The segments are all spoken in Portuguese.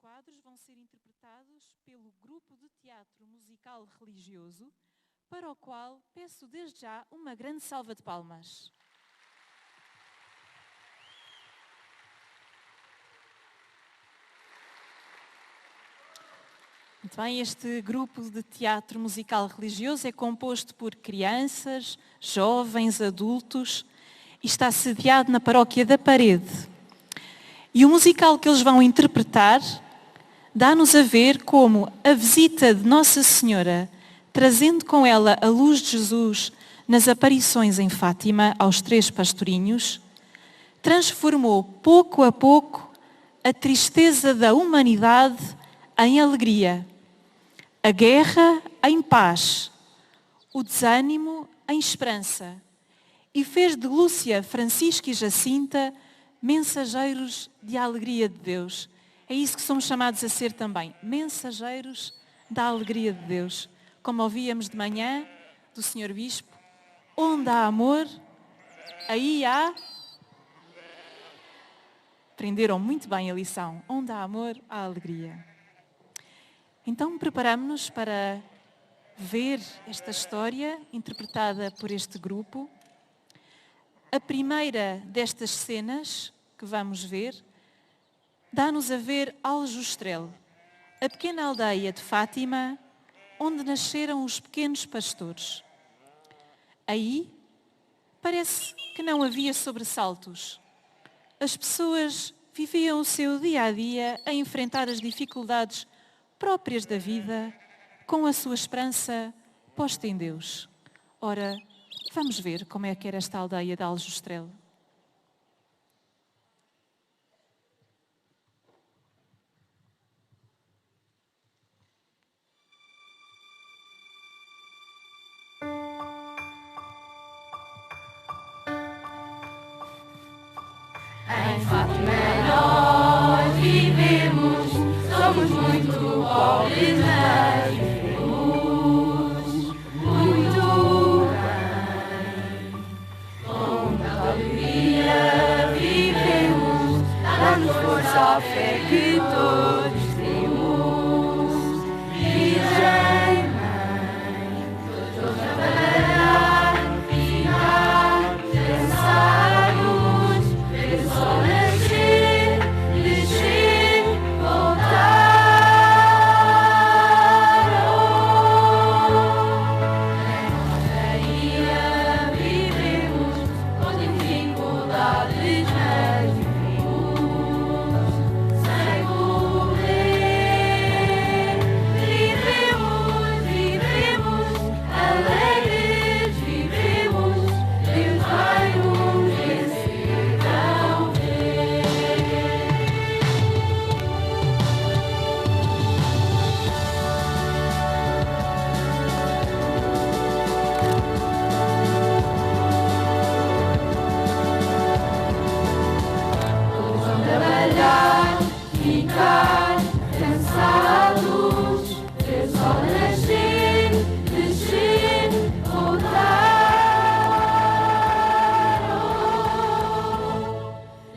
quadros vão ser interpretados pelo grupo de teatro musical religioso, para o qual peço desde já uma grande salva de palmas. Muito bem, este grupo de teatro musical religioso é composto por crianças, jovens, adultos e está sediado na paróquia da Parede. E o musical que eles vão interpretar dá-nos a ver como a visita de Nossa Senhora, trazendo com ela a luz de Jesus nas aparições em Fátima aos 3 pastorinhos, transformou pouco a pouco a tristeza da humanidade em alegria, a guerra em paz, o desânimo em esperança, e fez de Lúcia, Francisca e Jacinta mensageiros de alegria de Deus. É isso que somos chamados a ser também, mensageiros da alegria de Deus. Como ouvíamos de manhã do Sr. Bispo, onde há amor, aí há... Aprenderam muito bem a lição. Onde há amor, há alegria. Então preparamos-nos para ver esta história interpretada por este grupo. A primeira destas cenas que vamos ver dá-nos a ver Aljustrel, a pequena aldeia de Fátima, onde nasceram os pequenos pastores. Aí parece que não havia sobressaltos. As pessoas viviam o seu dia-a-dia a enfrentar as dificuldades próprias da vida com a sua esperança posta em Deus. Ora, vamos ver como é que era esta aldeia de Aljustrel. Em Fátima nós vivemos, somos muito pobres, mas vivemos muito bem. Com muita alegria vivemos, dá-nos força à fé que todos temos. Virgem Mãe, todos a trabalhar, ficar, cansados, ver o sol nascer, descer, voltar. Na ilha vivemos, com dificuldades, mas vivemos sem morrer. Vivemos, alegres, vivemos, Deus vai nos vencer tão bem. Todos vão trabalhar, ficar cansados, ver o sol nascer, descer, voltar.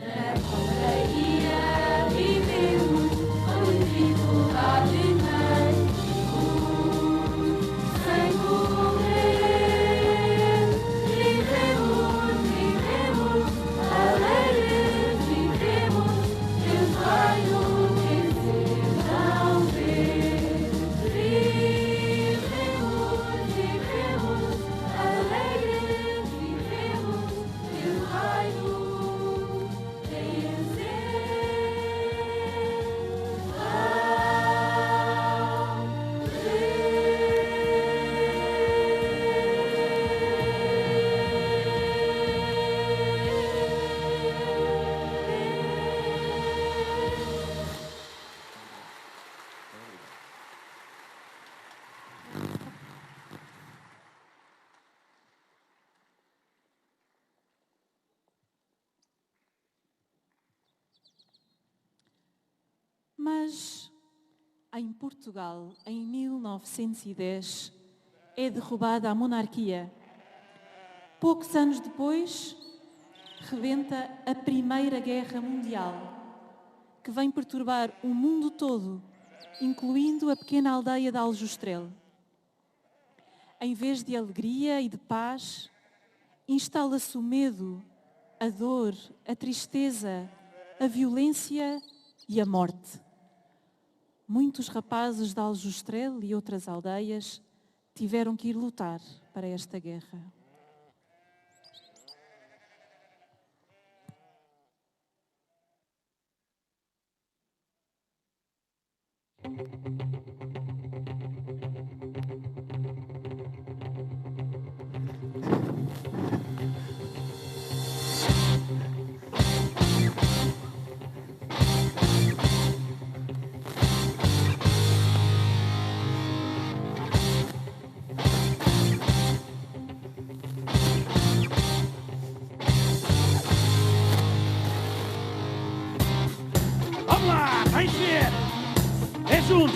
Na companhia vivemos, com dificuldades, mas vivemos sem morrer. Vivemos, alegres, vivemos, Deus vai nos vencer tão bem. Vivemos, alegres, vivemos, Deus vai nos Mas em Portugal, em 1910, é derrubada a monarquia. Poucos anos depois, rebenta a Primeira Guerra Mundial. que vem perturbar o mundo todo, incluindo a pequena aldeia de Aljustrel. Em vez de alegria e de paz, instala-se o medo, a dor, a tristeza, a violência e a morte. Muitos rapazes de Aljustrel e outras aldeias tiveram que ir lutar para esta guerra. Vamos lá, vai ser! É junto!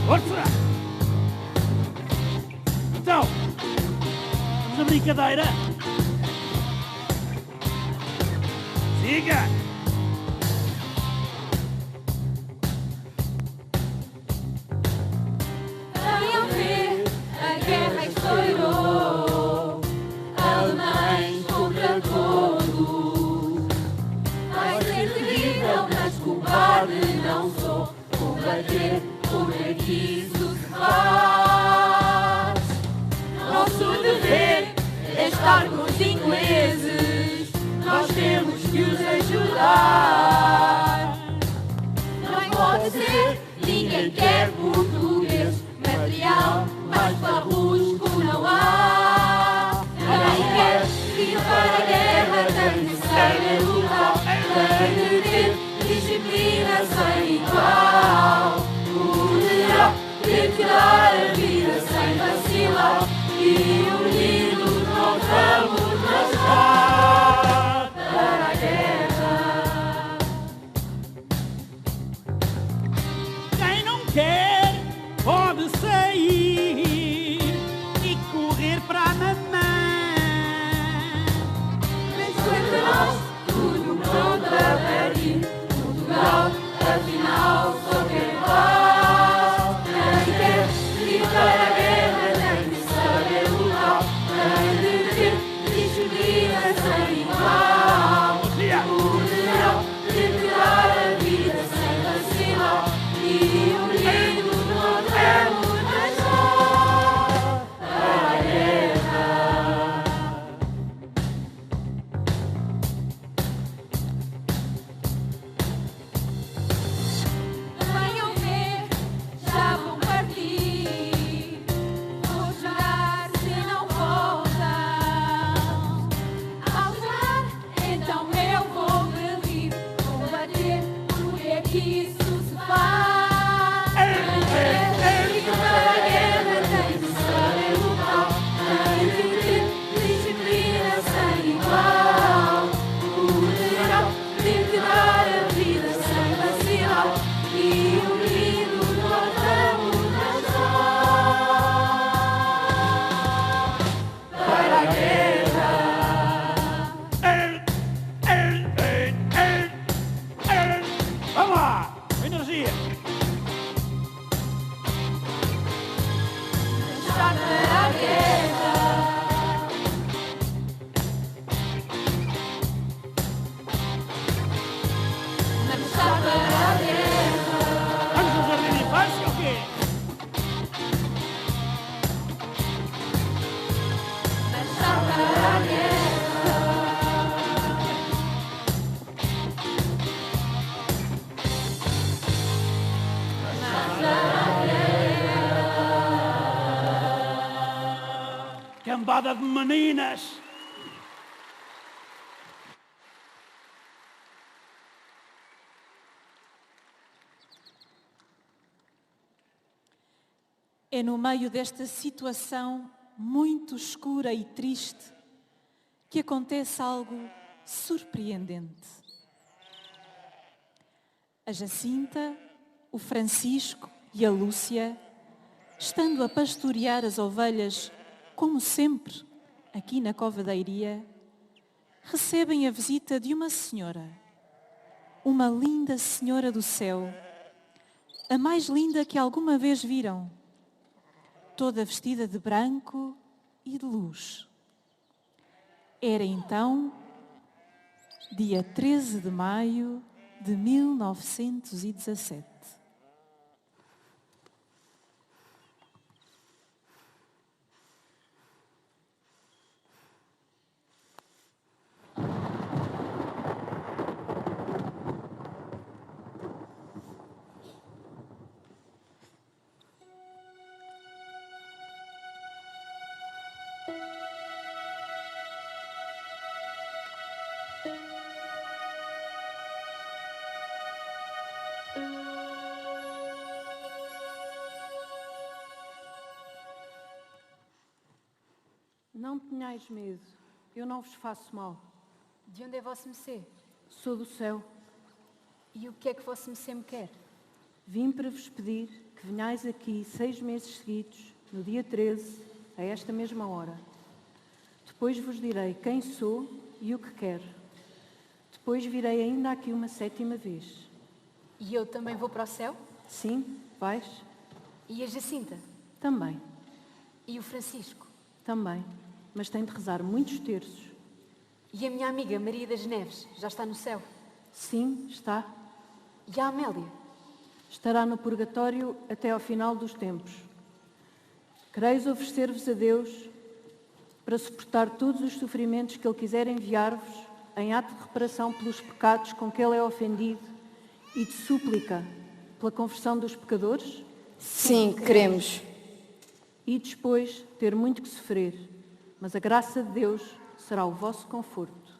Força! Então, vamos na brincadeira? Siga! Venham ver, a guerra estourou. Alemães contra todos. Vai ser terrível, mas covarde não sou. Combater como é que isso se faz. Nosso dever é estar com os ingleses. Nós temos que os ajudar. Não pode ser, ninguém quer português. Material mais farrusco não há. Quem quer ir para a guerra tem de saber lutar. Tem de ter disciplina sem igual. Poderá ter que dar a vida sem vacilar. E unidos nós vamos marchar para a guerra. Quem não quer pode sair e correr para a mamãe. Penso entre nós, tudo pronto a partir. Portugal, afinal, só quer paz. Quem quer ir para a guerra tem de saber lutar. Tem de ter disciplina sem igual. Poderá ter que dar a vida sem vacilar. E unidos nós vamos marchar para a guerra. Venham ver, já vão partir. Vou chorar se não voltam. Ao chorar, então eu vou me rir. Combater, porque é que isso se faz. Quem quer ir para a guerra tem de saber lutar. Tem de ter disciplina sem igual. Poderá ter que dar a vida sem vacilar. E unidos nós vamos marchar para a guerra. Vamos lá! Energia! Marchar para a guerra. Marchar para a guerra. Vamos no jardim de infância ou quê? Marchar para a guerra. Cambada de meninas! É no meio desta situação muito escura e triste que acontece algo surpreendente. A Jacinta, o Francisco e a Lúcia, estando a pastorear as ovelhas, como sempre, aqui na Cova da Iria, recebem a visita de uma senhora, uma linda senhora do céu, a mais linda que alguma vez viram, toda vestida de branco e de luz. Era então dia 13 de maio de 1917. Não tenhais medo, eu não vos faço mal. De onde é vosso Messê? Sou do céu. E o que é que vosso Messê me quer? Vim para vos pedir que venhais aqui 6 meses seguidos, no dia 13, a esta mesma hora. Depois vos direi quem sou e o que quero. Depois virei ainda aqui uma 7ª vez. E eu também vou para o céu? Sim, vais? E a Jacinta? Também. E o Francisco? Também. Mas tem de rezar muitos terços. E a minha amiga Maria das Neves já está no céu? Sim, está. E a Amélia? Estará no purgatório até ao final dos tempos. Quereis oferecer-vos a Deus para suportar todos os sofrimentos que Ele quiser enviar-vos em ato de reparação pelos pecados com que Ele é ofendido e de súplica pela conversão dos pecadores? Sim, queremos. E depois ter muito que sofrer, mas a graça de Deus será o vosso conforto.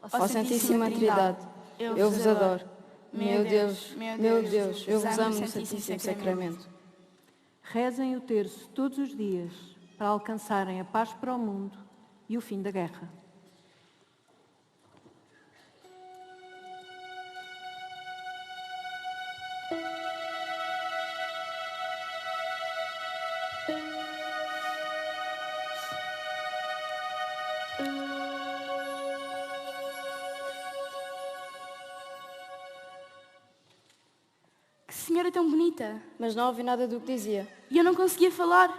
Ó Santíssima Trindade, eu vos adoro. Meu Deus, eu vos amo no Santíssimo Sacramento. Rezem o terço todos os dias para alcançarem a paz para o mundo e o fim da guerra. Que senhora tão bonita! Mas não ouvi nada do que dizia. E eu não conseguia falar.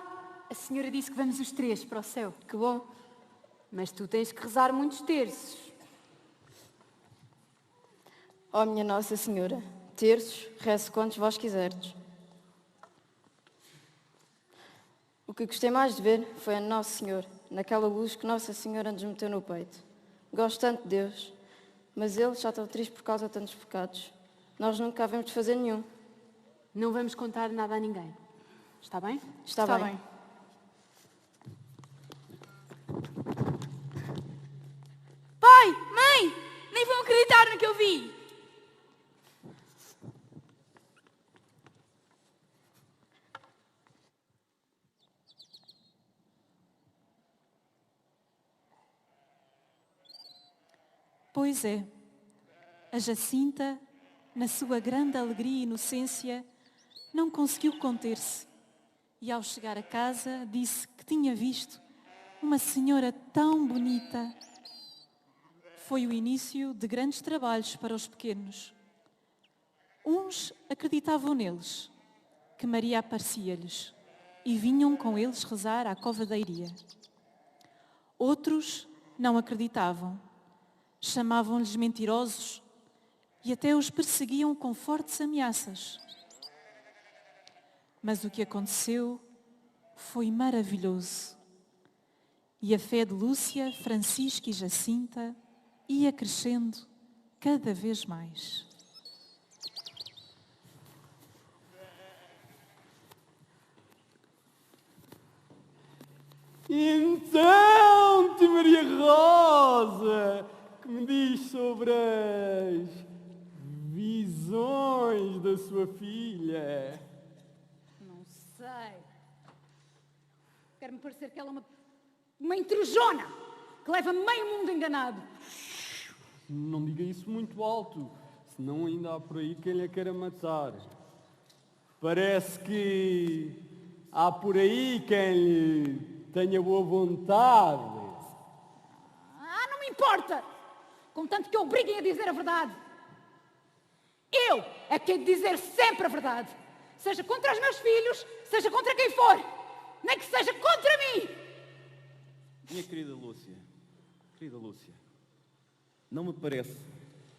A senhora disse que vamos os 3 para o céu. Que bom. Mas tu tens que rezar muitos terços. Ó minha Nossa Senhora, terços, reze quantos vós quiserdes. O que gostei mais de ver foi a Nosso Senhor, naquela luz que Nossa Senhora nos meteu no peito. Gosto tanto de Deus, mas Ele já está triste por causa de tantos pecados. Nós nunca havemos de fazer nenhum. Não vamos contar nada a ninguém. Está bem? Está bem. Pai, mãe, nem vão acreditar no que eu vi. Pois é, a Jacinta, na sua grande alegria e inocência, não conseguiu conter-se e, ao chegar a casa, disse que tinha visto uma senhora tão bonita. Foi o início de grandes trabalhos para os pequenos. Uns acreditavam neles, que Maria aparecia-lhes, e vinham com eles rezar à cova da Iria. Outros não acreditavam, chamavam-lhes mentirosos e até os perseguiam com fortes ameaças. Mas o que aconteceu foi maravilhoso. E a fé de Lúcia, Francisco e Jacinta ia crescendo cada vez mais. Então, tia Maria Rosa, que me diz sobre as visões da sua filha? Não sei. Quer-me parecer que ela é uma intrujona que leva meio mundo enganado. Não diga isso muito alto, senão ainda há por aí quem lhe queira matar. Parece que há por aí quem lhe tenha boa vontade. Não me importa contanto que obriguem a dizer a verdade. Eu é que hei de dizer sempre a verdade, seja contra os meus filhos, seja contra quem for, nem que seja contra mim. Minha querida Lúcia, não me parece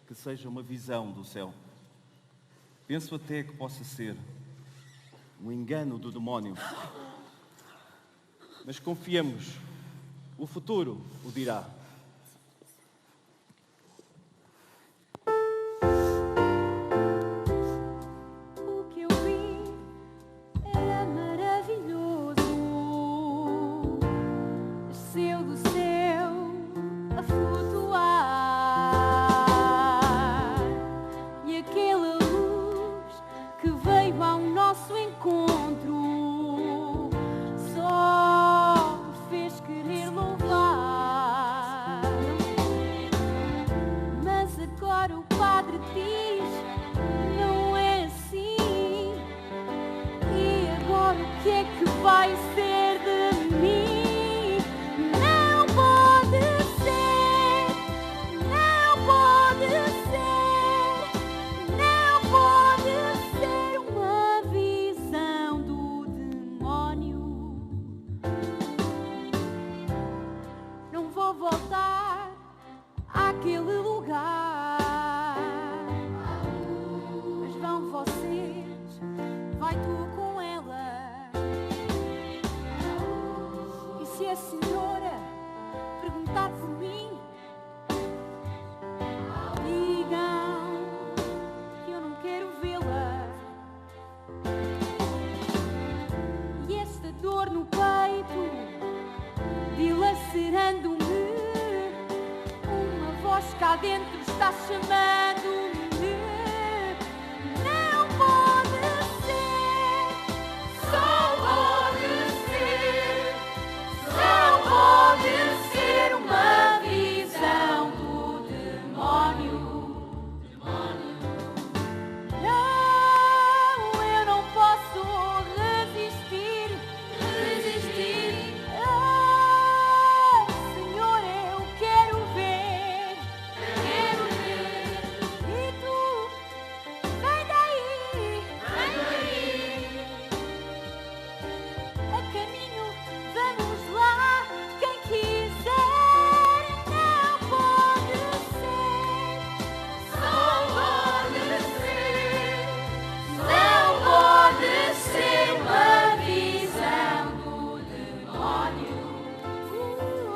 que seja uma visão do céu. Penso até que possa ser um engano do demónio. Mas confiemos, o futuro o dirá. O que eu vi era maravilhoso. Desceu do céu a flutuar. E aquela luz que veio ao nosso encontro só me fez querer louvar. Mas agora o padre diz, não é assim. E agora o que é que vai ser de mim? Não pode ser, não pode ser, não pode ser uma visão do demónio. Não vou voltar àquele lugar. Mas vão vocês, vai tu com ela. E se a senhora perguntar por mim, digam que eu não quero vê-la. E esta dor no peito, dilacerando-me, uma voz cá dentro está chamando-me. Não pode ser, só pode ser, não pode ser uma visão do demónio. Não, eu não posso resistir. Ah, Senhor, eu quero ver. E tu, vem daí. A caminho, vamos lá. Quem quiser, não pode ser. Só pode ser. Não pode ser uma visão do demónio.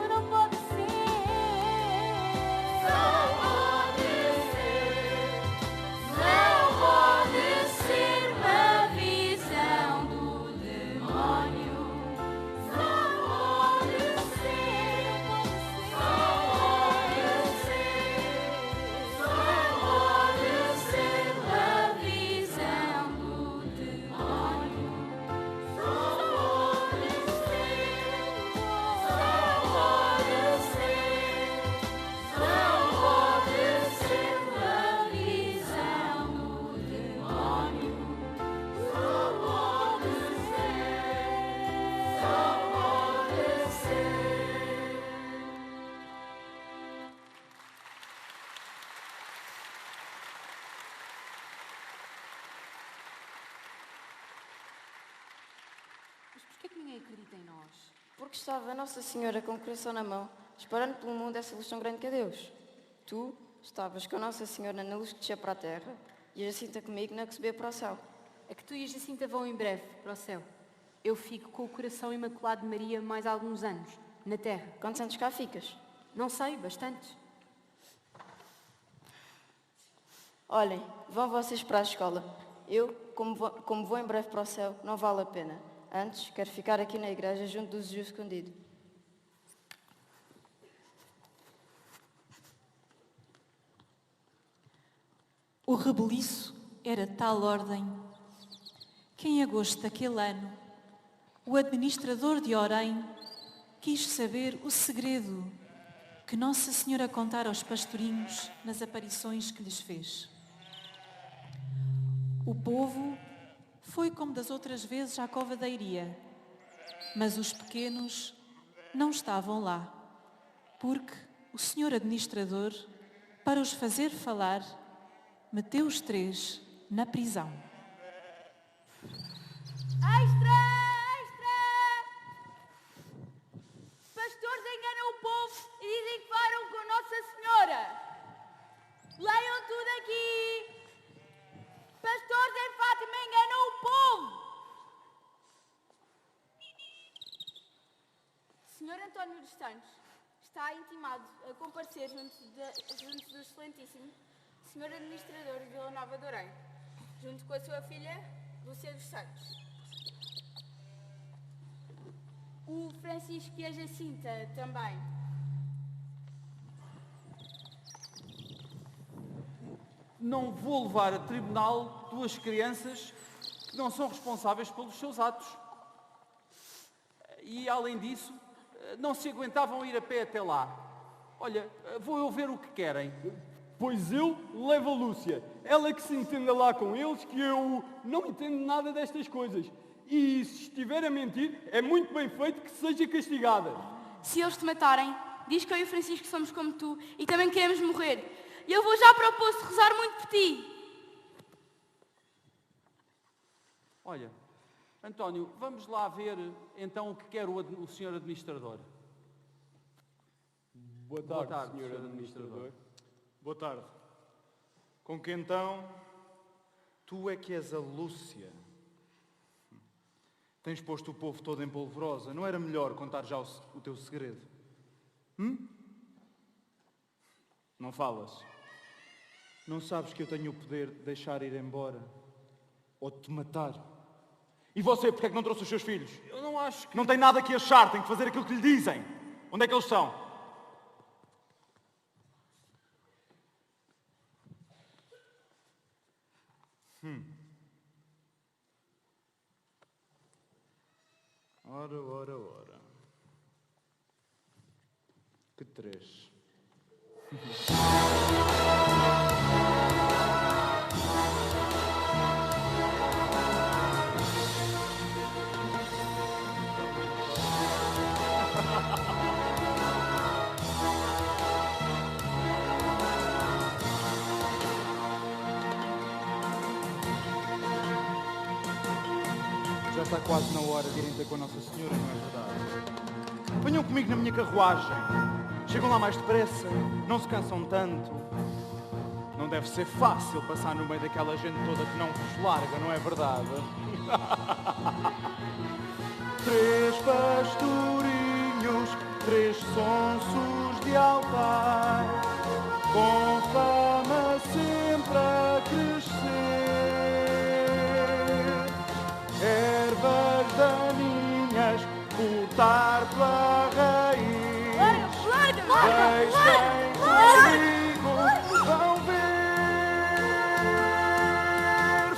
Não pode ser. Só pode ser. Não pode ser uma visão do demónio. Só pode ser. Só pode ser. Só pode ser uma visão do demónio. Só pode ser. Só pode ser. Só pode ser uma visão do demónio. Só pode ser. Só pode ser. Mas porquê que ninguém acredita em nós? Porque estava Nossa Senhora com o coração na mão, esperando pelo mundo essa luz tão grande que é Deus. Tu estavas com Nossa Senhora na luz que descia para a terra e a Jacinta comigo na que subia para o céu. É que tu e a Jacinta vão em breve para o céu. Eu fico com o coração imaculado de Maria mais alguns anos, na terra. Quantos anos cá ficas? Não sei, bastantes. Olhem, vão vocês para a escola. Eu, como vou em breve para o céu, não vale a pena. Antes, quero ficar aqui na igreja junto do Jesus escondido. O rebuliço era de tal ordem que em agosto daquele ano o administrador de Orém quis saber o segredo que Nossa Senhora contara aos pastorinhos nas aparições que lhes fez. O povo foi como das outras vezes à cova da Iria, mas os pequenos não estavam lá, porque o senhor administrador Para os fazer falar, meteu os 3 na prisão. Extra! Extra! Pastores enganam o povo e dizem que falam com Nossa Senhora. Leiam tudo aqui. Pastores em Fátima enganam o povo. Senhor António dos Santos está intimado a comparecer junto do excelentíssimo Senhor Administrador de Vila Nova de Orém, junto com a sua filha Lúcia dos Santos. O Francisco e a Jacinta também. Não vou levar a tribunal 2 crianças que não são responsáveis pelos seus atos. E, além disso, não se aguentavam ir a pé até lá. Olha, vou eu ver o que querem. Pois eu levo a Lúcia. Ela que se entenda lá com eles, que eu não entendo nada destas coisas. E se estiver a mentir, é muito bem feito que seja castigada. Se eles te matarem, diz que eu e o Francisco somos como tu e também queremos morrer. E eu vou já para o poço rezar muito por ti. Olha, António, vamos lá ver então o que quer o senhor administrador. Boa tarde, senhor administrador. Boa tarde. Com que então tu é que és a Lúcia? Tens posto o povo todo em polvorosa. Não era melhor contar já o teu segredo? Não falas? Não sabes que eu tenho o poder de deixar ir embora? Ou de te matar? E você, porque é que não trouxe os seus filhos? Eu não acho que... Não tem nada que achar, tem que fazer aquilo que lhe dizem. Onde é que eles estão? Ora. Que 3. Já está quase na hora de irem ter com a Nossa Senhora, não é verdade? Venham comigo na minha carruagem. Chegam lá mais depressa, não se cansam tanto. Não deve ser fácil passar no meio daquela gente toda que não vos larga, não é verdade? 3 pastorinhos, 3 sonsos de altar, com fama sempre a crescer. Ervas daninhas, cortar pela raiz. Deixem comigo, vão ver.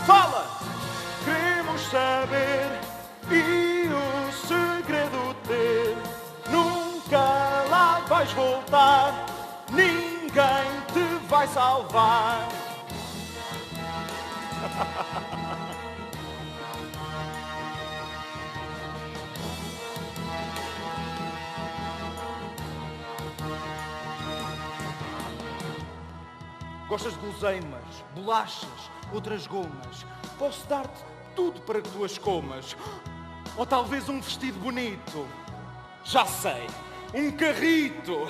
Fala! Queremos saber e o segredo ter. Nunca lá vais voltar, ninguém te vai salvar. Gostas de guloseimas, bolachas, outras gomas? Posso dar-te tudo para que tu as comas. Ou talvez um vestido bonito. Já sei, um carrito.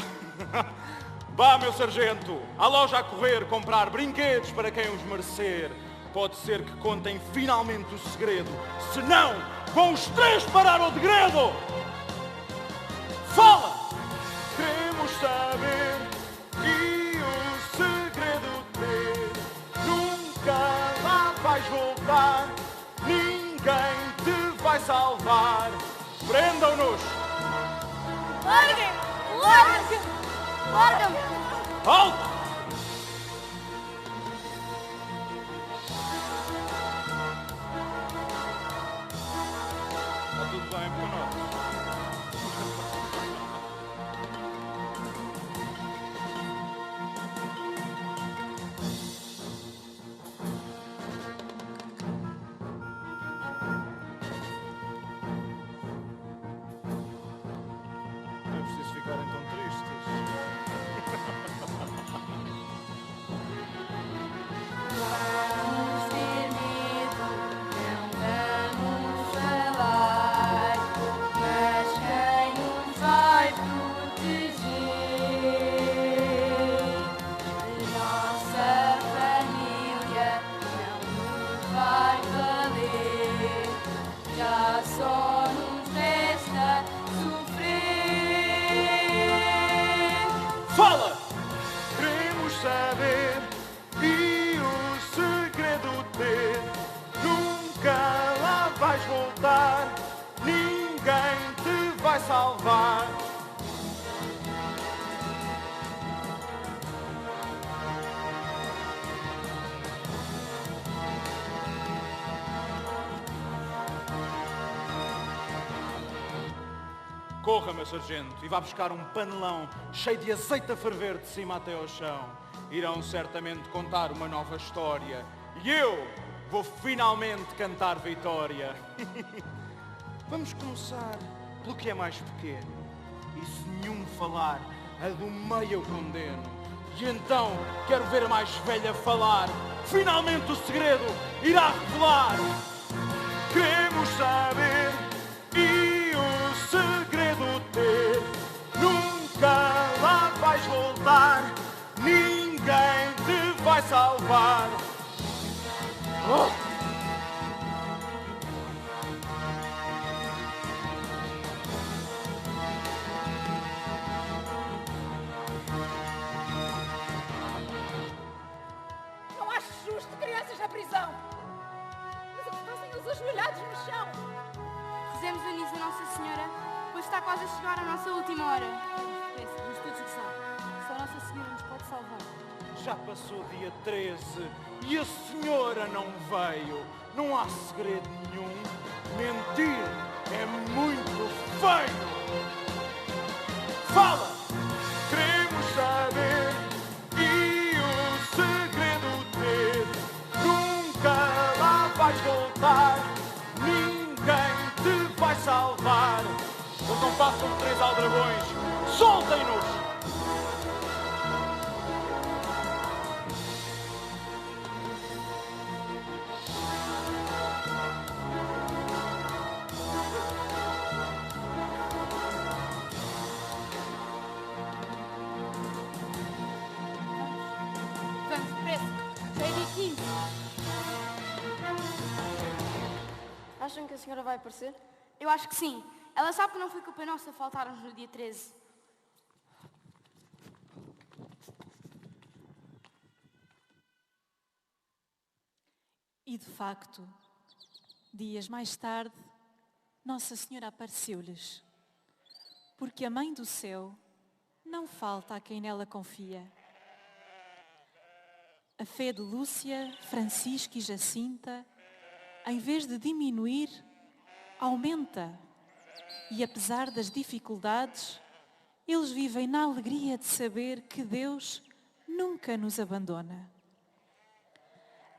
Vá, meu sargento, à loja a correr comprar brinquedos para quem os merecer. Pode ser que contem finalmente o segredo. Se não, vão os 3 parar o degredo. Fala! Queremos saber e o segredo ter. Nunca lá vais voltar, ninguém te vai salvar. Prendam-nos! Larguem! Larguem! Larguem! Alto! Está tudo bem com nós? Não é preciso ficarem tão tristes. agora só nos resta sofrer. Fala! Queremos saber e o segredo ter. Nunca lá vais voltar, ninguém te vai salvar. Corra, meu sargento, e vá buscar um panelão cheio de azeite a ferver de cima até ao chão. Irão certamente contar uma nova história. E eu vou finalmente cantar vitória. Vamos começar pelo que é mais pequeno. E se nenhum falar, a do meio eu condeno. E então quero ver a mais velha falar. Finalmente o segredo irá revelar. Queremos saber e o segredo ter. Nunca lá vais voltar, ninguém te vai salvar. Oh! Não acho justo crianças na prisão. Mas eles passem eles ajoelhados no chão. Rezemos o início a Nossa Senhora, pois está quase a chegar a nossa última hora. Vamos todos rezar. Só Nossa Senhora nos pode salvar. Já passou dia 13 e a senhora não veio. Não há segredo nenhum. Mentir é muito feio. Fala! Queremos saber e o segredo ter. Nunca lá vais voltar, ninguém te vai salvar. Eles não passam de 3 aldrabões. Soltem-nos! Vamos depressa. Já é dia 15. Acham que a senhora vai aparecer? Eu acho que sim. Ela sabe que não foi culpa nossa faltarmos no dia 13. E de facto, dias mais tarde, Nossa Senhora apareceu-lhes, porque a Mãe do Céu não falta a quem nela confia. A fé de Lúcia, Francisco e Jacinta, em vez de diminuir, aumenta. E apesar das dificuldades, eles vivem na alegria de saber que Deus nunca nos abandona.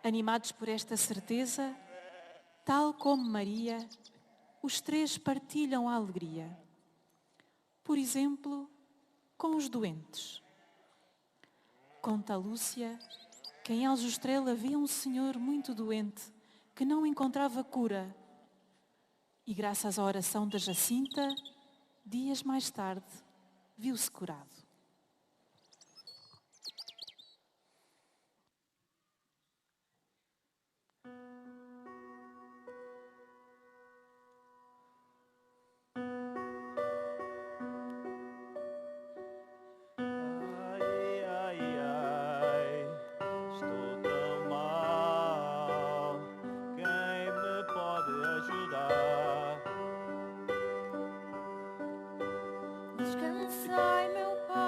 Animados por esta certeza, tal como Maria, os três partilham a alegria. Por exemplo, com os doentes. Conta Lúcia que em Aljustrel havia um senhor muito doente que não encontrava cura. E graças à oração da Jacinta, dias mais tarde, viu-se curado. Estou tão mal. Quem me pode ajudar? Descansai, meu Pai.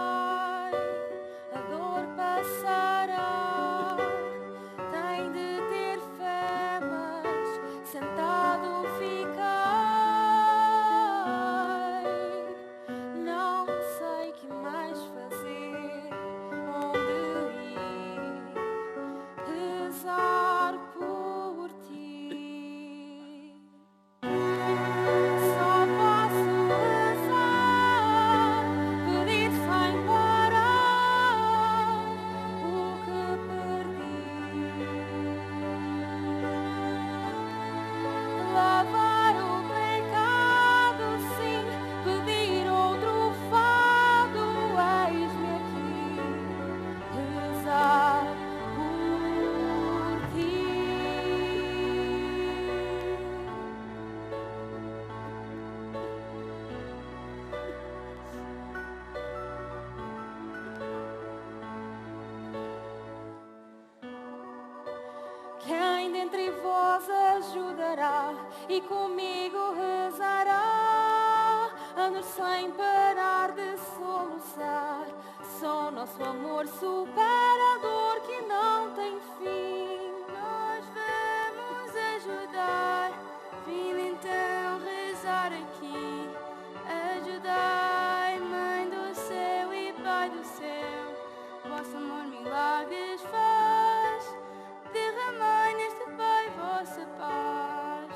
sem parar de soluçar. Só nosso amor supera a dor que não tem fim. Nós vamos ajudar, vim então rezar aqui. Ajudai, Mãe do céu e Pai do céu, vosso amor milagres faz. Derramai neste Pai vossa paz.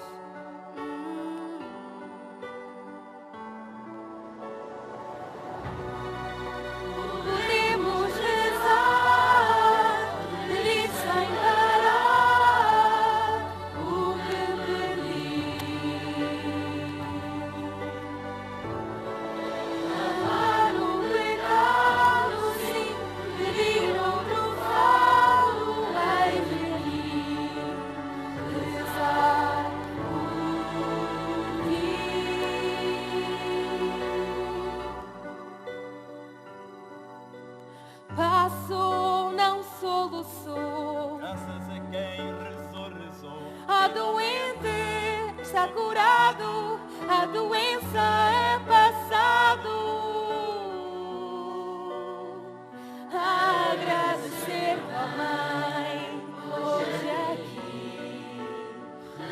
Podemos rezar, pedir sem parar o que perdi. Amar o pecado, sim, pedir outro fado, eis-me aqui, rezar por ti. Passou, não soluçou. Graças a quem rezou. A doente está curado, a doença é passado. A agradecer a Mãe, hoje aqui,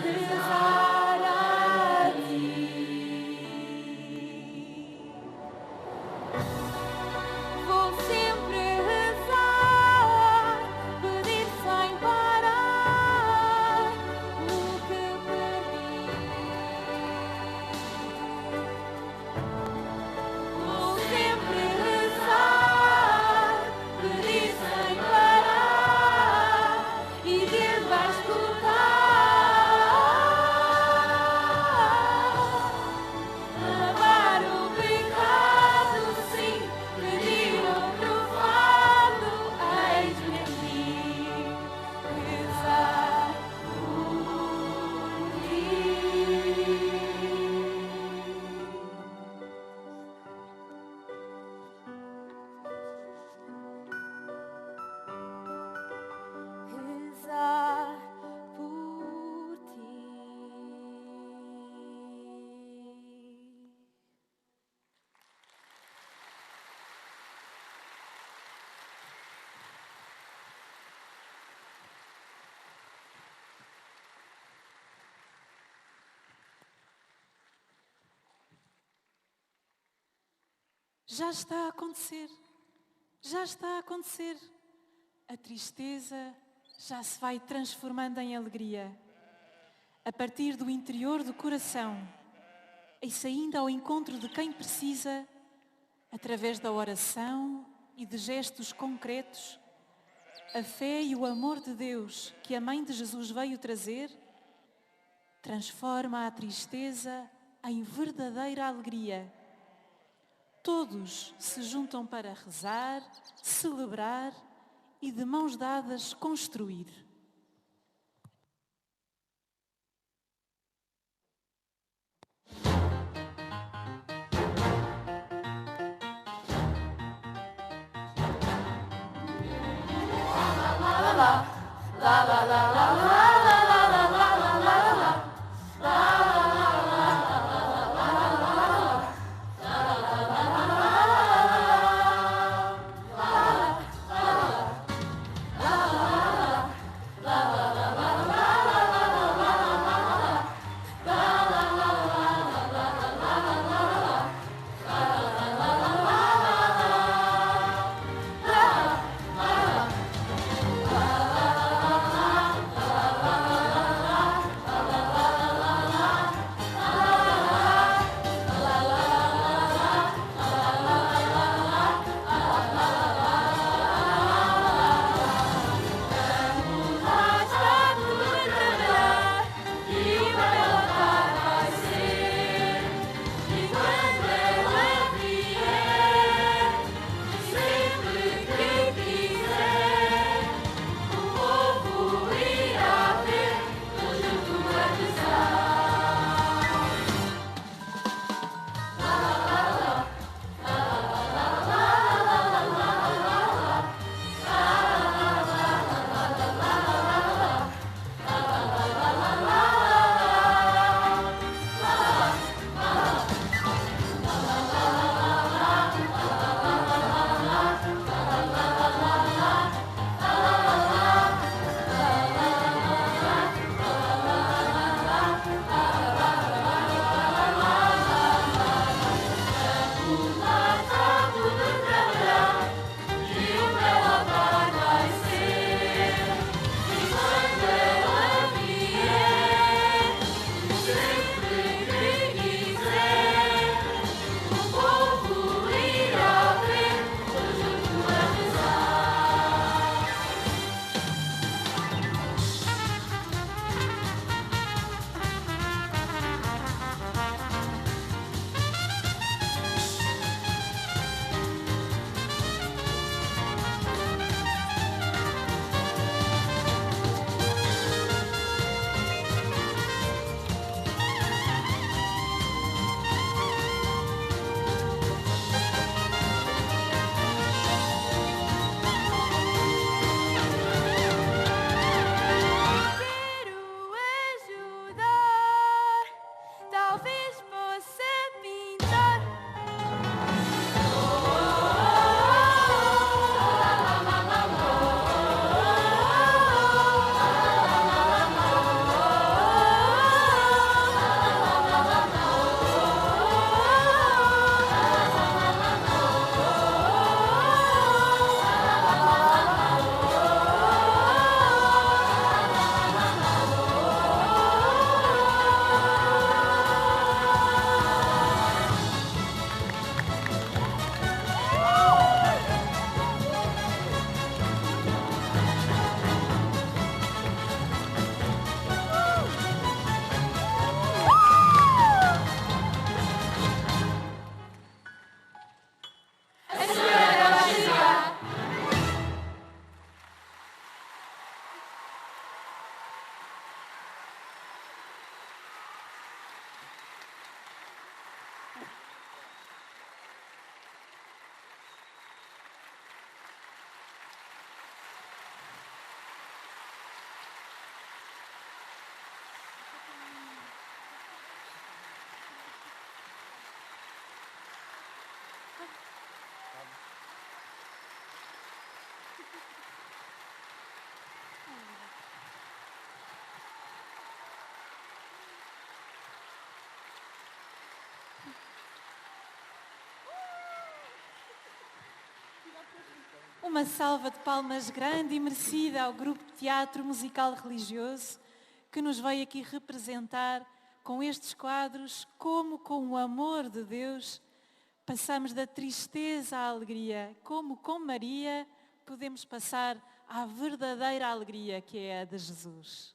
rezar a ti. Vou sempre rezar, pedir sem parar o que perdi. Vou sempre rezar, pedir sem parar e Deus vai escutar. Amar o pecado, sim, pedir outro fado, eis-me aqui, rezar por ti. Rezar por ti. Já está a acontecer. Já está a acontecer. A tristeza já se vai transformando em alegria. A partir do interior do coração, e saindo ao encontro de quem precisa, através da oração e de gestos concretos, a fé e o amor de Deus que a Mãe de Jesus veio trazer, transforma a tristeza em verdadeira alegria. Todos se juntam para rezar, celebrar e de mãos dadas construir. La Uma salva de palmas grande e merecida ao grupo de teatro musical religioso que nos veio aqui representar com estes quadros como com o amor de Deus passamos da tristeza à alegria, como com Maria podemos passar à verdadeira alegria que é a de Jesus.